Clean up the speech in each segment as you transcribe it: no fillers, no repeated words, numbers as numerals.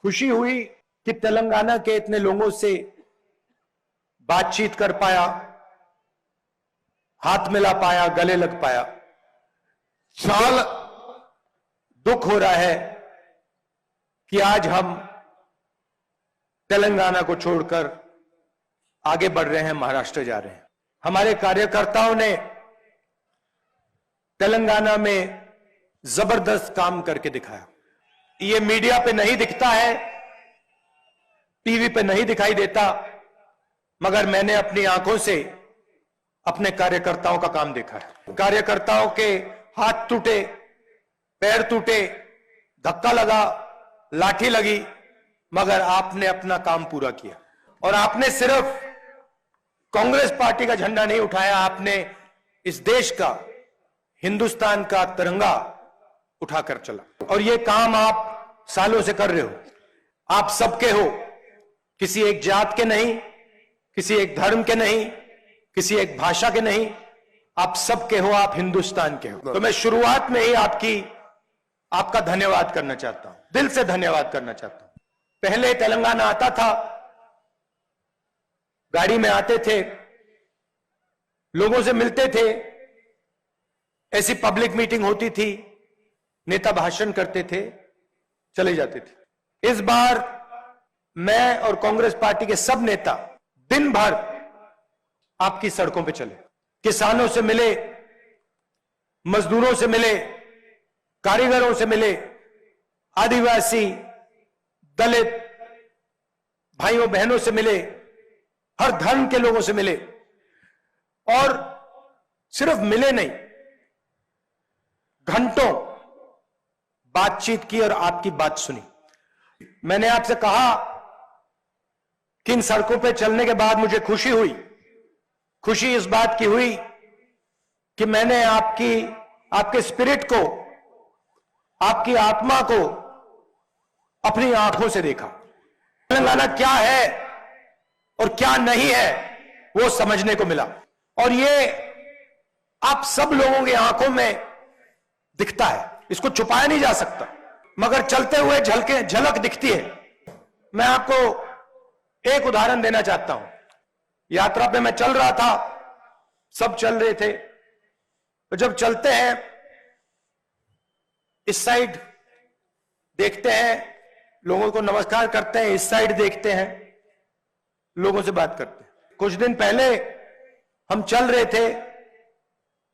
खुशी हुई कि तेलंगाना के इतने लोगों से बातचीत कर पाया, हाथ मिला पाया, गले लग पाया। चाल दुख हो रहा है कि आज हम तेलंगाना को छोड़कर आगे बढ़ रहे हैं, महाराष्ट्र जा रहे हैं। हमारे कार्यकर्ताओं ने तेलंगाना में जबरदस्त काम करके दिखाया। ये मीडिया पे नहीं दिखता है, टीवी पे नहीं दिखाई देता, मगर मैंने अपनी आंखों से अपने कार्यकर्ताओं का काम देखा है। कार्यकर्ताओं के हाथ टूटे, पैर टूटे, धक्का लगा, लाठी लगी, मगर आपने अपना काम पूरा किया। और आपने सिर्फ कांग्रेस पार्टी का झंडा नहीं उठाया, आपने इस देश का, हिंदुस्तान का तिरंगा उठाकर चला। और ये काम आप सालों से कर रहे हो। आप सबके हो, किसी एक जात के नहीं, किसी एक धर्म के नहीं, किसी एक भाषा के नहीं, आप सबके हो, आप हिंदुस्तान के हो। तो मैं शुरुआत में ही आपका धन्यवाद करना चाहता हूं, दिल से धन्यवाद करना चाहता हूं। पहले तेलंगाना आता था, गाड़ी में आते थे, लोगों से मिलते थे, ऐसी पब्लिक मीटिंग होती थी, नेता भाषण करते थे, चले जाते थे। इस बार मैं और कांग्रेस पार्टी के सब नेता दिन भर आपकी सड़कों पे चले, किसानों से मिले, मजदूरों से मिले, कारीगरों से मिले, आदिवासी, दलित भाइयों बहनों से मिले, हर धर्म के लोगों से मिले। और सिर्फ मिले नहीं, घंटों बातचीत की और आपकी बात सुनी। मैंने आपसे कहा कि इन सड़कों पे चलने के बाद मुझे खुशी हुई। खुशी इस बात की हुई कि मैंने आपके स्पिरिट को, आपकी आत्मा को अपनी आंखों से देखा। तेलंगाना क्या है और क्या नहीं है वो समझने को मिला। और ये आप सब लोगों की आंखों में दिखता है, इसको छुपाया नहीं जा सकता, मगर चलते हुए झलक दिखती है। मैं आपको एक उदाहरण देना चाहता हूं। यात्रा पे मैं चल रहा था, सब चल रहे थे, तो जब चलते हैं इस साइड देखते हैं, लोगों को नमस्कार करते हैं, इस साइड देखते हैं, लोगों से बात करते हैं। कुछ दिन पहले हम चल रहे थे,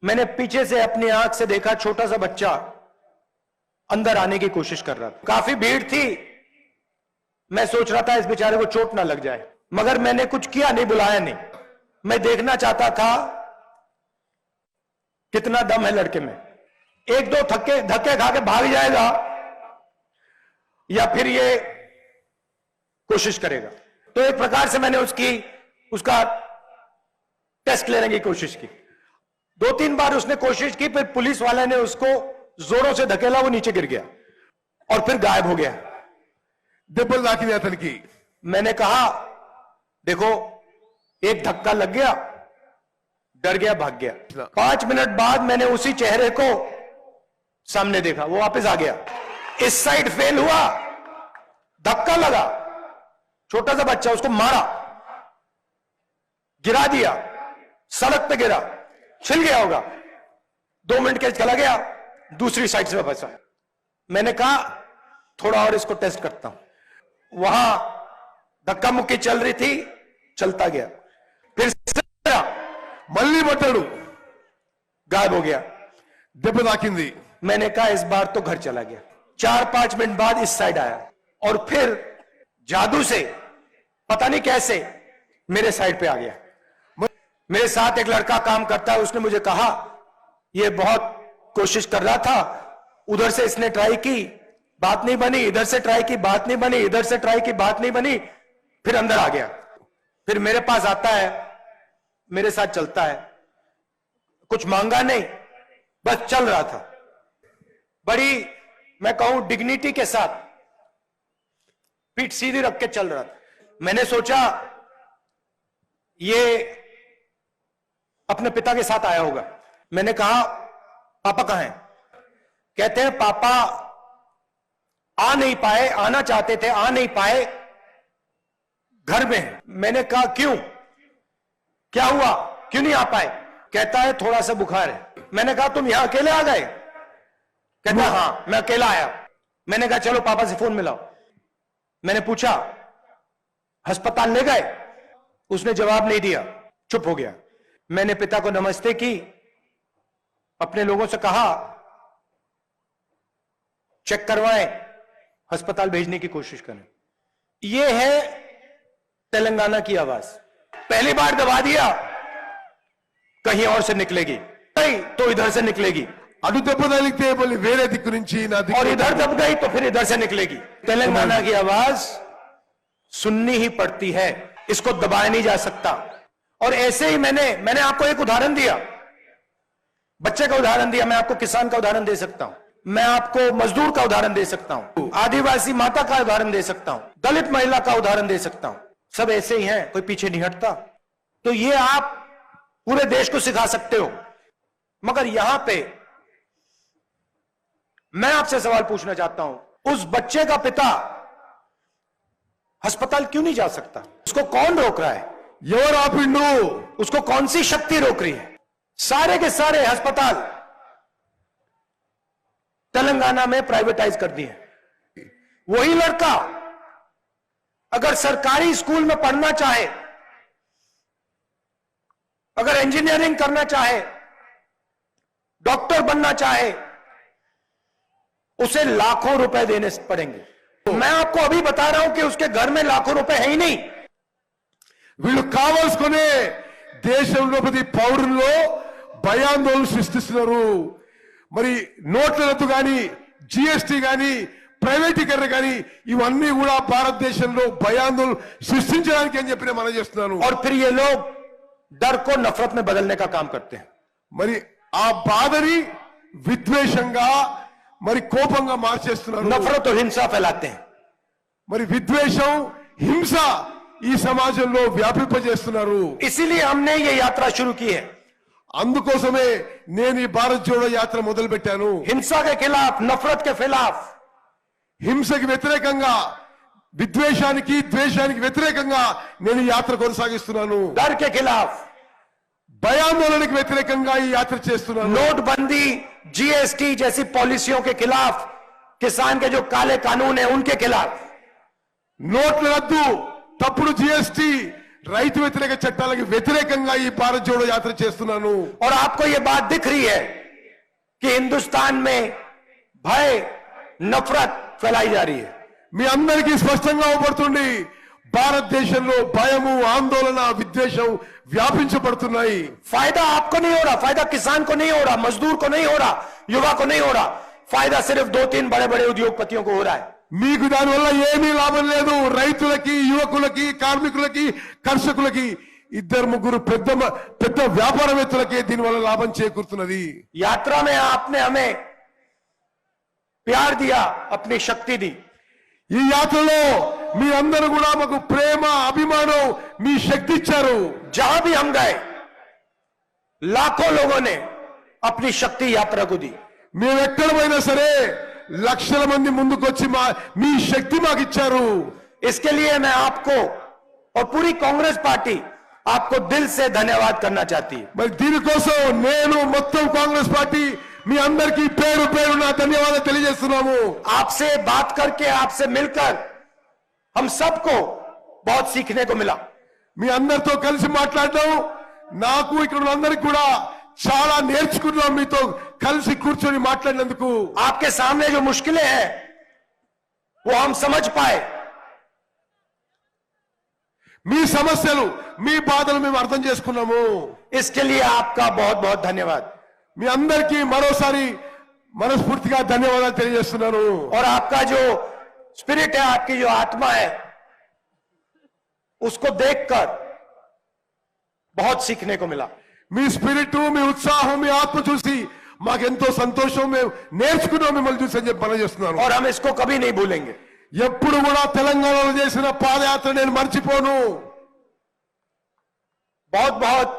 मैंने पीछे से अपनी आंख से देखा, छोटा सा बच्चा अंदर आने की कोशिश कर रहा था। काफी भीड़ थी, मैं सोच रहा था इस बेचारे को चोट ना लग जाए, मगर मैंने कुछ किया नहीं, बुलाया नहीं। मैं देखना चाहता था कितना दम है लड़के में, एक दो धक्के खा के भाग जाएगा या फिर ये कोशिश करेगा। तो एक प्रकार से मैंने उसका टेस्ट लेने की कोशिश की। 2-3 बार उसने कोशिश की, फिर पुलिस वाले ने उसको जोरों से धकेला, वो नीचे गिर गया और फिर गायब हो गया। दीपल दाखिल की मैंने कहा, देखो एक धक्का लग गया, डर गया, भाग गया। 5 मिनट बाद मैंने उसी चेहरे को सामने देखा, वो वापस आ गया। इस साइड फेल हुआ, धक्का लगा, छोटा सा बच्चा, उसको मारा, गिरा दिया, सड़क पे गिरा, छिल गया होगा। 2 मिनट के चला गया, दूसरी साइड से फंसा। मैंने कहा थोड़ा और इसको टेस्ट करता हूं। वहां धक्का मुक्की चल रही थी, चलता गया, फिर मल्ली बटड़ू गायब हो गया। दीपल दाखिंदी मैंने कहा इस बार तो घर चला गया। 4-5 मिनट बाद इस साइड आया और फिर जादू से, पता नहीं कैसे, मेरे साइड पे आ गया। मेरे साथ एक लड़का काम करता है, उसने मुझे कहा ये बहुत कोशिश कर रहा था, उधर से इसने ट्राई की, बात नहीं बनी, इधर से ट्राई की, बात नहीं बनी, इधर से ट्राई की, बात नहीं बनी, फिर अंदर आ गया। फिर मेरे पास आता है, मेरे साथ चलता है, कुछ मांगा नहीं, बस चल रहा था। बड़ी, मैं कहूं, डिग्निटी के साथ पीठ सीधी रख के चल रहा था। मैंने सोचा ये अपने पिता के साथ आया होगा। मैंने कहा पापा कहां हैं? कहते हैं पापा आ नहीं पाए, आना चाहते थे, आ नहीं पाए, घर में हैं। मैंने कहा क्यों, क्या हुआ, क्यों नहीं आ पाए? कहता है थोड़ा सा बुखार है। मैंने कहा तुम यहां अकेले आ गए? कहता हाँ मैं अकेला आया। मैंने कहा चलो पापा से फोन मिलाओ। मैंने पूछा अस्पताल ले गए? उसने जवाब नहीं दिया, चुप हो गया। मैंने पिता को नमस्ते की, अपने लोगों से कहा चेक करवाएं, अस्पताल भेजने की कोशिश करें। यह है तेलंगाना की आवाज। पहली बार दबा दिया, कहीं और से निकलेगी, नहीं तो इधर से निकलेगी, అటు దెబ్బ తగిలితే మళ్ళీ వేరే దిక్కు నుంచి నా और దిక్కు इधर दब गई तो फिर इधर से निकलेगी। तेलंगाना की आवाज सुननी ही पड़ती है, इसको दबाया नहीं जा सकता। और ऐसे ही मैंने आपको एक उदाहरण दिया, बच्चे का उदाहरण दिया, मैं आपको किसान का उदाहरण दे सकता हूं, मैं आपको मजदूर का उदाहरण दे सकता हूं, आदिवासी माता का उदाहरण दे सकता हूं, दलित महिला का उदाहरण दे सकता हूं। सब ऐसे ही हैं, कोई पीछे नहीं हटता। तो ये आप पूरे देश को सिखा सकते हो। मगर यहां पे मैं आपसे सवाल पूछना चाहता हूं, उस बच्चे का पिता अस्पताल क्यों नहीं जा सकता? उसको कौन रोक रहा है? ఎవరు ఆపిండు? उसको कौन सी शक्ति रोक रही है? सारे के सारे अस्पताल तेलंगाना में प्राइवेटाइज कर दिए। वही लड़का अगर सरकारी स्कूल में पढ़ना चाहे, अगर इंजीनियरिंग करना चाहे, डॉक्टर बनना चाहे, उसे लाखों रुपए देने पड़ेंगे। तो मैं आपको अभी बता रहा हूं कि उसके घर में लाखों रुपए है ही नहीं। వీళ్ళు కావాల్సుకునే దేశంలో ప్రతి పౌరుల్లో భయాందోళన సృష్టిస్తున్నారు. మరి నోట్ల రద్దు కానీ, జిఎస్టీ కానీ, ప్రైవేటీకరణ కానీ ఇవన్నీ కూడా భారతదేశంలో భయాందోళన సృష్టించడానికి అని చెప్పి నేను మనం చేస్తున్నాను. और फिर ये लोग डर को नफरत में बदलने का काम करते हैं। మరి ఆ బాధని విద్వేషంగా మరి కోపంగా మార్చేస్తున్నారు. नफरत और हिंसा फैलाते हैं। మరి విద్వేషం, హింస ఈ సమాజంలో వ్యాపింపజేస్తున్నారు. इसीलिए हमने ये यात्रा शुरू की है, అందుకోసమే నేను ఈ భారత్ జోడో యాత్ర మొదలు పెట్టాను. हिंसा के खिलाफ, नफरत के खिलाफ, హింసకి వ్యతిరేకంగా, విద్వేషానికి, ద్వేషానికి వ్యతిరేకంగా నేను ఈ యాత్ర కొనసాగిస్తున్నాను. डर के खिलाफ, భయాందోళనకి వ్యతిరేకంగా ఈ యాత్ర చేస్తున్నాను. नोटबंदी, जीएसटी जैसी पॉलिसियों के खिलाफ, किसान के जो काले कानून है उनके खिलाफ, నోట్ల రద్దు, తప్పుడు జిఎస్టీ, రైతు వ్యతిరేక చట్టాలకు వ్యతిరేకంగా ఈ భారత్ జోడో యాత్ర చేస్తున్నాను. और आपको ये बात दिख रही है कि हिंदुस्तान में भय, नफरत फैलाई जा रही है। మీ అందరికీ స్పష్టంగా అవబడుతుంది, భారతదేశంలో భయము, ఆందోళన, విద్వేషం వ్యాపించబడుతున్నాయి. फायदा आपको नहीं हो रहा, फायदा किसान को नहीं हो रहा, मजदूर को नहीं हो रहा, युवा को नहीं हो रहा, फायदा सिर्फ 2-3 बड़े बड़े उद्योगपतियों को हो रहा है। మీకు దానివల్ల ఏమీ లాభం లేదు. రైతులకి, యువకులకి, కార్మికులకి, కర్షకులకి, 2-3 పెద్ద వ్యాపారవేత్తలకే దీనివల్ల లాభం చేకూరుతున్నది. यात्रा में आपने हमें प्यार दिया, अपनी शक्ति दी। ఈ యాత్రలో మీ అందరూ కూడా మాకు ప్రేమ, అభిమానం, మీ శక్తి ఇచ్చారు. जहां भी हम गए लाखों लोगों ने अपनी शक्ति यात्रा को दी। మేము ఎక్కడ పోయినా సరే లక్షల మంది ముందుకొచ్చి మీ శక్తి మాకు ఇచ్చారు. इसके लिए मैं आपको और पूरी कांग्रेस पार्टी आपको दिल से धन्यवाद करना चाहती है। మరి దీనికోసం నేను మొత్తం కాంగ్రెస్ పార్టీ మీ అందరికీ పేరు పేరున ధన్యవాదాలు తెలియజేస్తున్నాము. आपसे बात करके, आपसे मिलकर हम सबको बहुत सीखने को मिला। మీ అందరితో కలిసి మాట్లాడడం, నాకు ఇక్కడ ఉన్న అందరికి కూడా చాలా నేర్చుకున్నాం. మీతో కలిసి కూర్చొని మాట్లాడినందుకు आपके सामने जो मुश्किलें हैं वो हम समझ पाए। మీ సమస్యలు, మీ బాధలు మేము అర్థం చేసుకున్నాము. इसके लिए आपका बहुत बहुत धन्यवाद। మీ అందరికీ మరోసారి మనస్ఫూర్తిగా ధన్యవాదాలు తెలియజేస్తున్నాను. और आपका जो स्पिरिट है, आपकी जो आत्मा है, उसको देखकर बहुत सीखने को मिला। మీ స్పిరిట్, మీ ఉత్సాహం, మీ ఆత్మ చూసి మాకెంతో సంతోషం. మేము నేర్చుకున్నాం మిమ్మల్ని చూసి అని చెప్పి పనిచేస్తున్నాను. और हम इसको कभी नहीं भूलेंगे। ఎప్పుడు కూడా తెలంగాణలో చేసిన పాదయాత్ర నేను మర్చిపోను. बहुत बहुत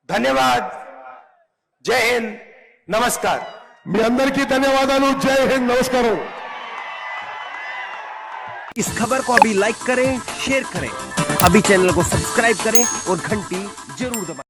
धन्यवाद। जय हिंद, नमस्कार। మీ అందరికీ ధన్యవాదాలు. జై హింద్, నమస్కారం. इस खबर को अभी लाइक करें, शेयर करें, अभी चैनल को सब्सक्राइब करें और घंटी जरूर दबाएं।